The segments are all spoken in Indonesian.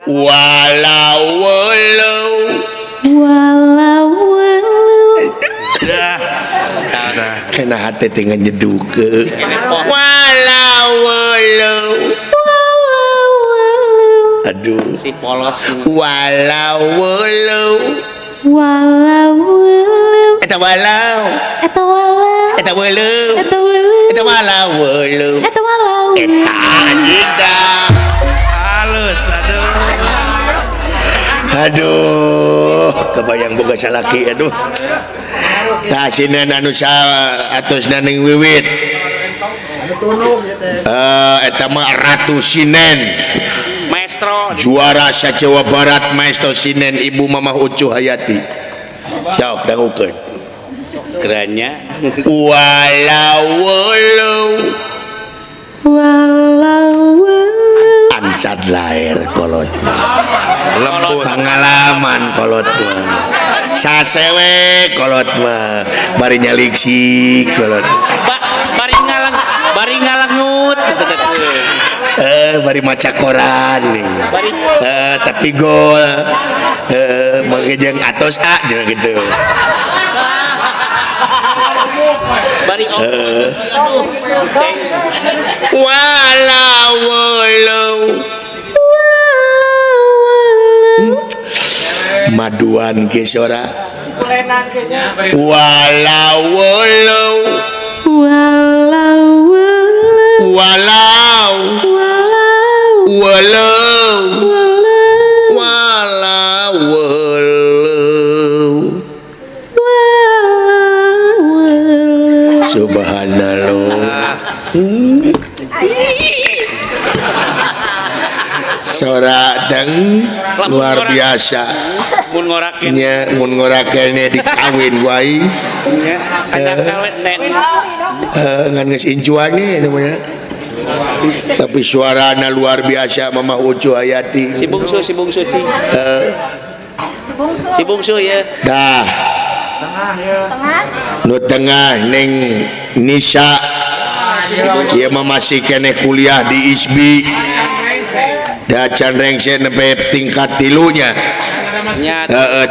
walau kena hati tinggal jeduk ke walau aduh si polos walau eta walau eta halus aduh kebayang boga salaki aduh tah sinan anu atos naning wiwit eta mah Ratu Sinen maestro juara Jawa Barat Maestro Sinen Ibu Mamah Ucu Hayati jauh dangukeun kerannya walau ancat lahir kolot lembut pengalaman kolot mah sasewe kolot mah bari nyaliksi kolot bari ngalangut bari maca koran nih tapi gol mangejeng atos jeung gitu bari walau maduan ke sora walau subhanallah sora deng luar biasa mun ngorakeun nya mun ngorakeunnya dikawin wae nya ada kawet nen ngan geus incuannya namanya tapi suarana luar biasa Mamah Ucu Hayati si bungsu ya dah nu tengah neng Nisa dia masih keneh kuliah di ISBI da can rengse nepe tingkat tilunya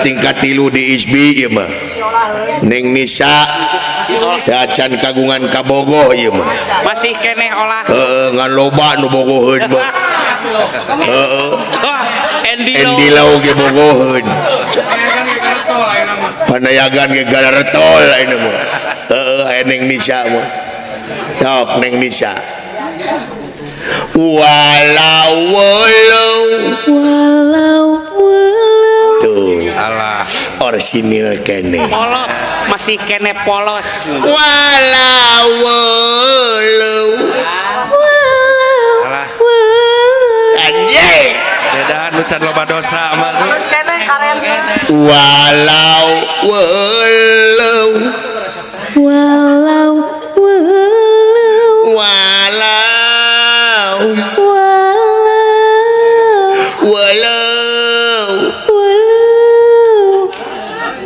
tingkat tilu di ISBI ieu mah neng Nisa da can kagungan kabogoh ieu mah masih keneh olah ngan loba nu bogoheun mah Endi Lau ge bogoheun panayagan ge galartol ayeuna mah neng Nisa mah tok neng Nisa walau tuh alah orsinil kene polos masih kene polos walau alah anjing beda nu can loba dosa mah walau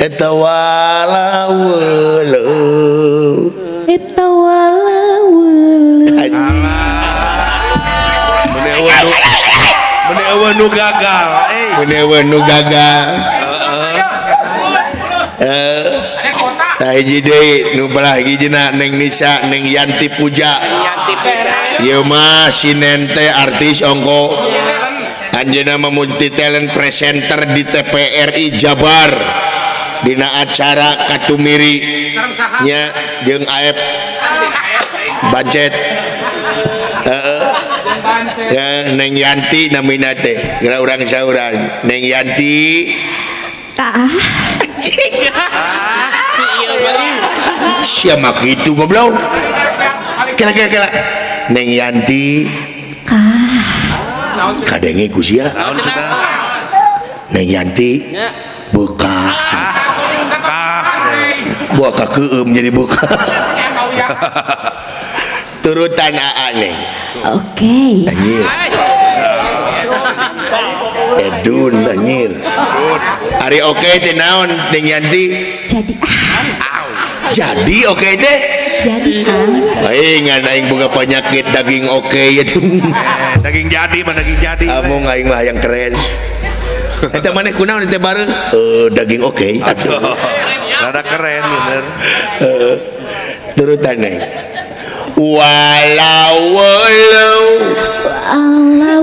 eta walau menewa nu gagal menewa nu gagal tah hiji deui nu belah hijina neng Nisa neng Yanti Puja ieu mah sinen teh artis ongko anjeunna mah multi talent presenter di TPRI Jabar dina acara Katumiri nya jeung Aep Bancet ya neng Yanti namina teh geura urang sauran neng Yanti siapa gitu goblok kela neng Yanti kadenge ku sia naon sudah neng Yanti buka buka keum jadi buka turutan aneh oke anjir edun anjir hari oke teh naon neng Yanti jadi jadi oke teh jadi Kang. Aing aing boga penyakit daging oke itu. Daging jadi mah daging jadi. Kamu aing mah yang keren. Eta maneh kunaon teh bareng? Daging oke. Aduh, rada keren bener. Turutan aing. Walau walau Allah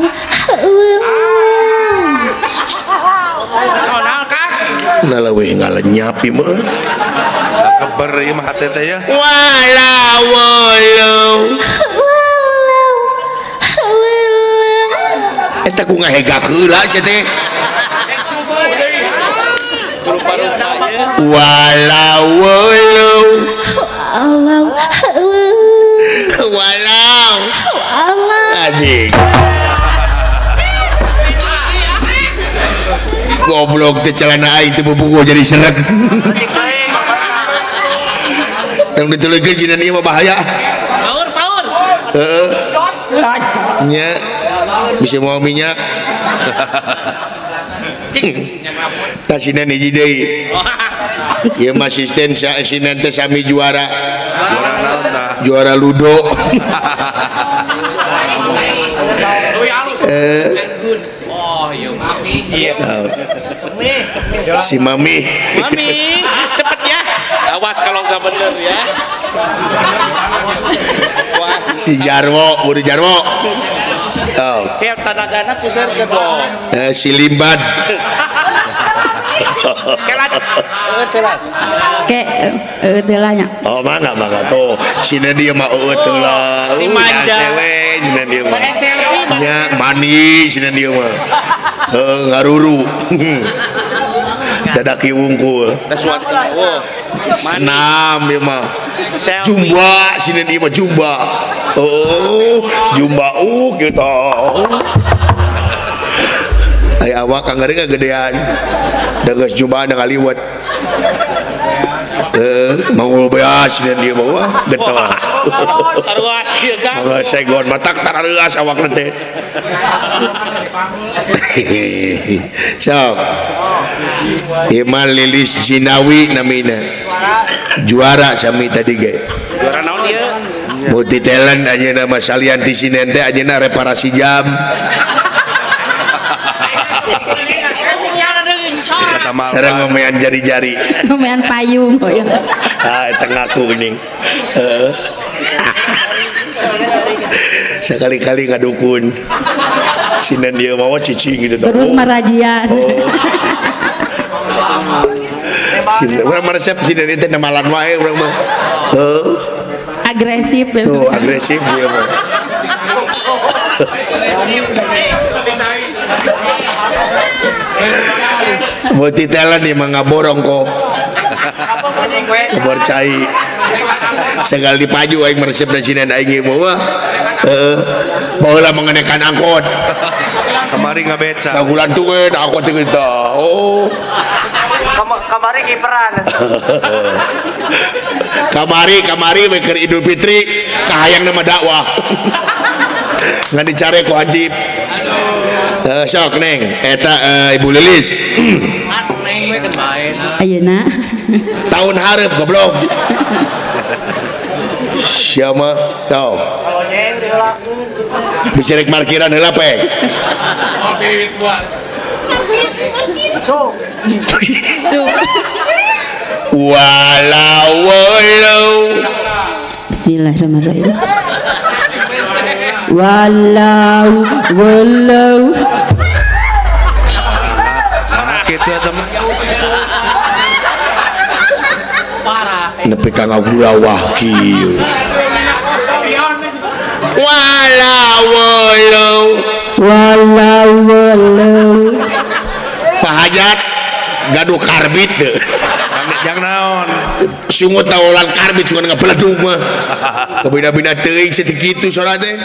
Naon Kang? nalawe ngalenyapi mah. Keber ieu mah hate teh ya. Walau walau eta ku ngahegak heula sia teh. Walau walau Allah walau Allah anjing goblok teh celana aing teh bubugo jadi seret. Tang dituleukeun cenah ieu mah bahaya. Paur. Heeh. Nya bisa mau minyak. Tasinan hiji deui. Ieu mah asisten asinan teh sami juara. Juara naon tah? Juara ludo. Si Mami. Mami, cepet ya. Awas kalau nggak bener ya. Wah, Si Jarwo, Budi Jarwo. Oh. kayak tanagana kusir ke dong. Si Limban. Kelat. Kelat. ke telanya Oh mangga tuh. Sina dia mah teu lah. Si manja. Sina dia mah. Pakai selfie Bang. Nya mani sina dia mah. Ngaruru. Dadaki wungkul. Sesuatu. Oh. Senam dia mah. Selfie. Jumba sina dia mah jumba. Oh, jumba gitu. Ay awak kangeureung ngagedean. Da geus jumba da ngaliwet. Mau beas dan dia bawa getol. Taruas ieu Kang. Mau segon matak tarareus awak teh. Sok. Iman Lilis Jinawi namina. Juara sami tadi ge. Juara naon ieu? Multi talent ayeuna mah salian ti sinen teh ayeuna reparasi jam. Kata Sareng Malva. memayan jari-jari. lumayan payung oh ya Eta ngaku geuning. Sekali-kali ngadukun. Sinen dia mau cicing gitu tuh. terus marajian Urang resep sinen itu namalan wae urang mah. agresif ya. Tuh agresif dia mah. Multi talent dia mah ngaborong kok. Kabar cai. Segal dipaju aing meresep da sinen aing mah wah. Baheula mengenakan angkot. Kemari ngabeca. Bulan tueun angkot teh kita. Oh. Kamari kiperan. Kamari keur Idul Fitri kahayang nama dakwah. Ngan dicare ku Hajib. Sok Neng, eta Ibu Lilis. Ayeuna Tahun hareup goblok. Siapa? Tau. Bisa rek parkiran heula pek. Walau Bismillahirrahmanirrahim walau Kitu eta mah. nepi ka ngagurawah kieu. Walau Pak Hajat gaduh karbit teu. Yang naon? Sungut taulan karbit sungut ngabeledug mah. Kabina-bina teuing saeutik kitu soalna teh.